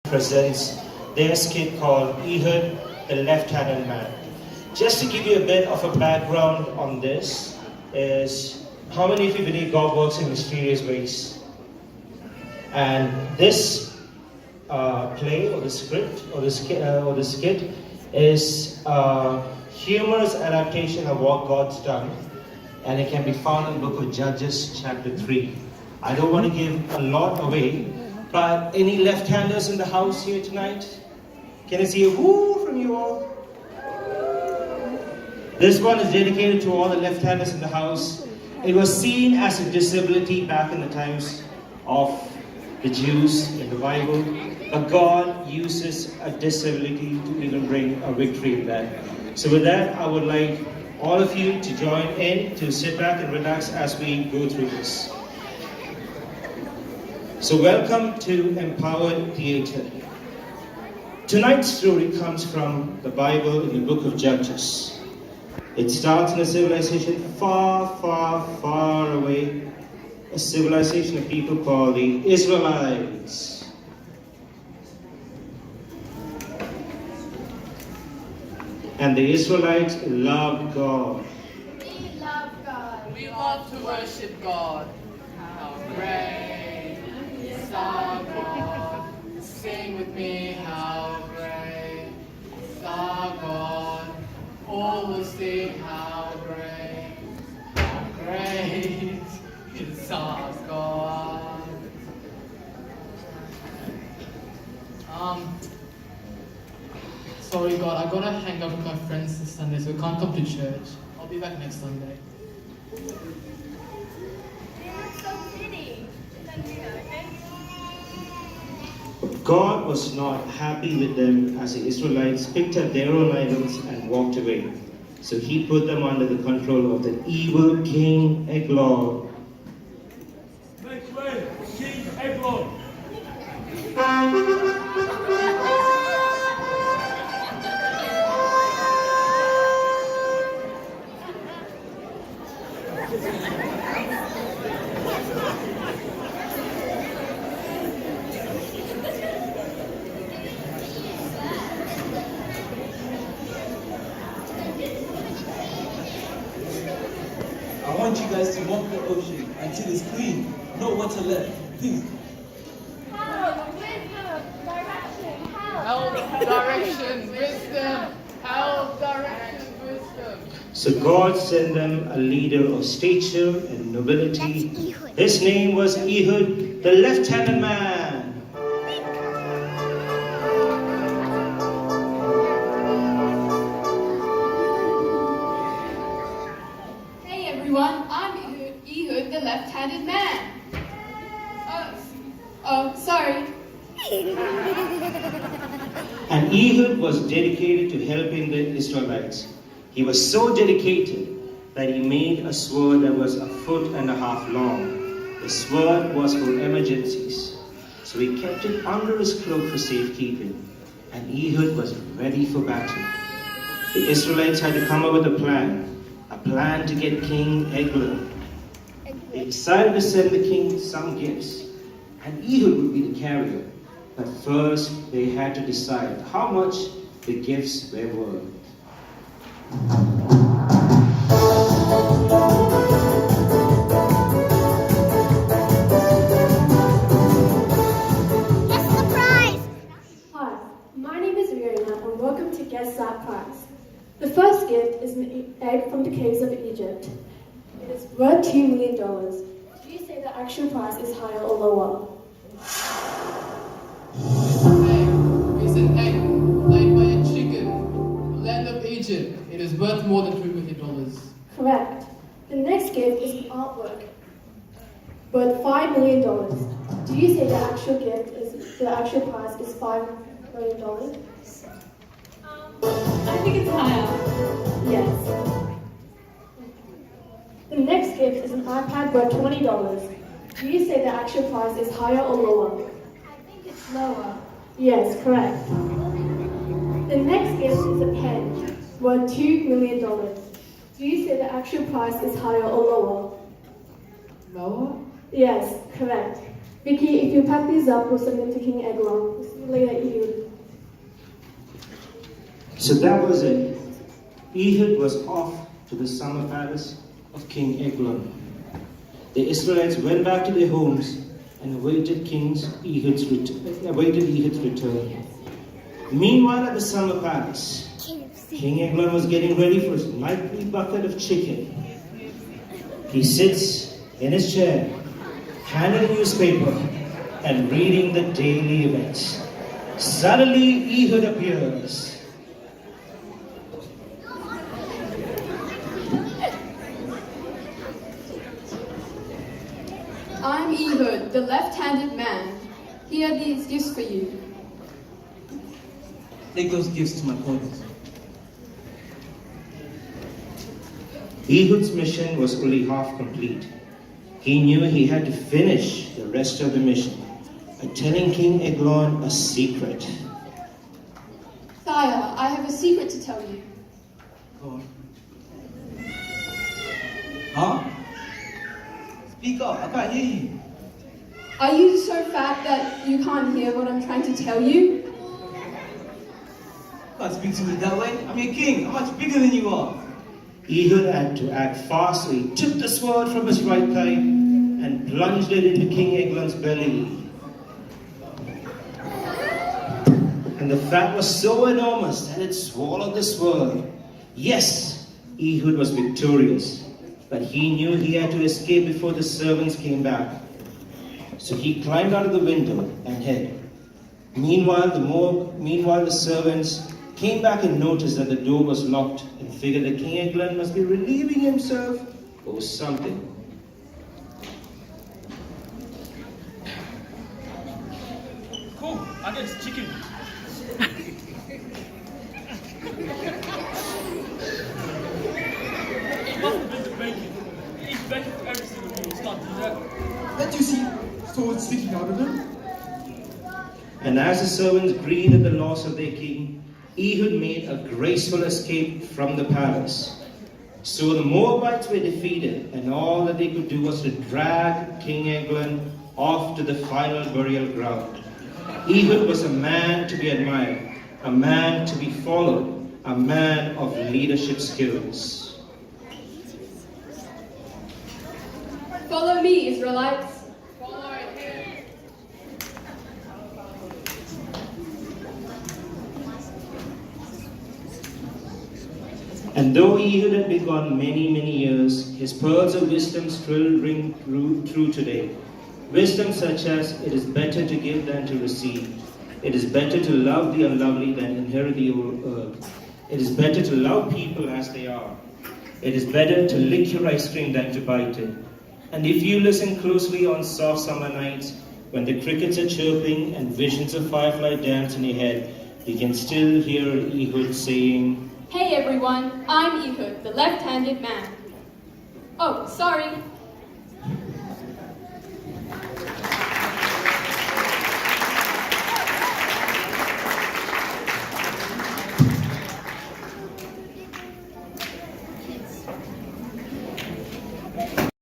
presents their skit called Ehud, the Left-Handed Man. Just to give you a bit of a background on this is how many of you believe God works in mysterious ways? And this play or the script or the skit is a humorous adaptation of what God's done, and it can be found in the book of Judges chapter 3. I don't want to give a lot away, but any left-handers in the house here tonight? Can I see a woo from you all? This one is dedicated to all the left-handers in the house. It was seen as a disability back in the times of the Jews in the Bible, but God uses a disability to even bring a victory in that. So with that, I would like all of you to join in, to sit back and relax as we go through this. So welcome to Empowered Theatre. Tonight's story comes from the Bible in the book of Judges. It starts in a civilization far, far, far away, a civilization of people called the Israelites. And the Israelites loved God. We love God. We love to worship God. How great is our God. Sing with me, how great is our God. All will sing, how great is our God. Sorry God, I gotta hang out with my friends this Sunday, so I can't come to church. I'll be back next Sunday. God was not happy with them as the Israelites picked up their own idols and walked away. So he put them under the control of the evil King Ehud. Make way, King Ehud. I want you guys to walk the ocean until it's clean. No water left. Please. Help, wisdom, direction, Help, direction, wisdom. Help, direction, wisdom. So God sent them a leader of stature and nobility. His name was Ehud, the left-handed man. Hey everyone, I'm Ehud, the left-handed man. Sorry. And Ehud was dedicated to helping the Israelites. He was so dedicated that he made a sword that was 1.5 feet long. The sword was for emergencies. So he kept it under his cloak for safekeeping. And Ehud was ready for battle. The Israelites had to come up with a plan to get King Ehud. They decided to send the king some gifts, and Ehud would be the carrier. But first, they had to decide how much the gifts were worth. Guess the prize. Hi, my name is Riona and welcome to Guess That Prize. The first gift is an egg from the caves of Egypt. It is worth $2 million. Do you say the actual price is higher or lower? It's an egg laid by a chicken. Land of Egypt. It is worth more than $2 million. Correct. The next gift is an artwork worth $5 million. Do you say the actual price is $5 million? I think it's higher. Yes. The next gift is an iPad worth $20. Do you say the actual price is higher or lower? I think it's lower. Yes, correct. The next gift is a pen worth $2 million. Do you say the actual price is higher or lower? Lower? Yes, correct. Vicky, if you pack these up, we'll send them to King Eglon. We'll see you later, So that was it. Ehud was off to the summer palace of King Eglon. The Israelites went back to their homes and awaited Ehud's return. Meanwhile, at the summer palace, King Eglon was getting ready for his nightly bucket of chicken. He sits in his chair, handling a newspaper and reading the daily events. Suddenly, Ehud appears. I'm Ehud, the left-handed man. Here are these gifts for you. Take those gifts to my quarters. Ehud's mission was only half complete. He knew he had to finish the rest of the mission by telling King Eglon a secret. Sire, I have a secret to tell you. Go on. Huh? Speak up, I can't hear you. Are you so fat that you can't hear what I'm trying to tell you? You can't speak to me that way. I'm your king. I'm much bigger than you are. Ehud had to act fast, so he took the sword from his right thigh and plunged it into King Eglon's belly. And the fat was so enormous that it swallowed the sword. Yes, Ehud was victorious, but he knew he had to escape before the servants came back. So he climbed out of the window and hid. Meanwhile, the servants came back and noticed that the door was locked and figured that King Eglon must be relieving himself or something. Cool, I got this chicken. It must have been the bacon. It's bacon for every single meal. It's not do that. Can't you see swords sticking out of them? And as the servants grieved at the loss of their king, Ehud made a graceful escape from the palace. So the Moabites were defeated, and all that they could do was to drag King Eglon off to the final burial ground. Ehud was a man to be admired, a man to be followed, a man of leadership skills. Follow me, Israelites. Follow him. And though Ehud had been gone many, many years, his pearls of wisdom still ring true today. Wisdom such as, it is better to give than to receive. It is better to love the unlovely than inherit the earth. It is better to love people as they are. It is better to lick your ice cream than to bite it. And if you listen closely on soft summer nights, when the crickets are chirping and visions of firefly dance in your head, you can still hear Ehud saying, Hey everyone, I'm Ehud, the left-handed man. Oh, sorry,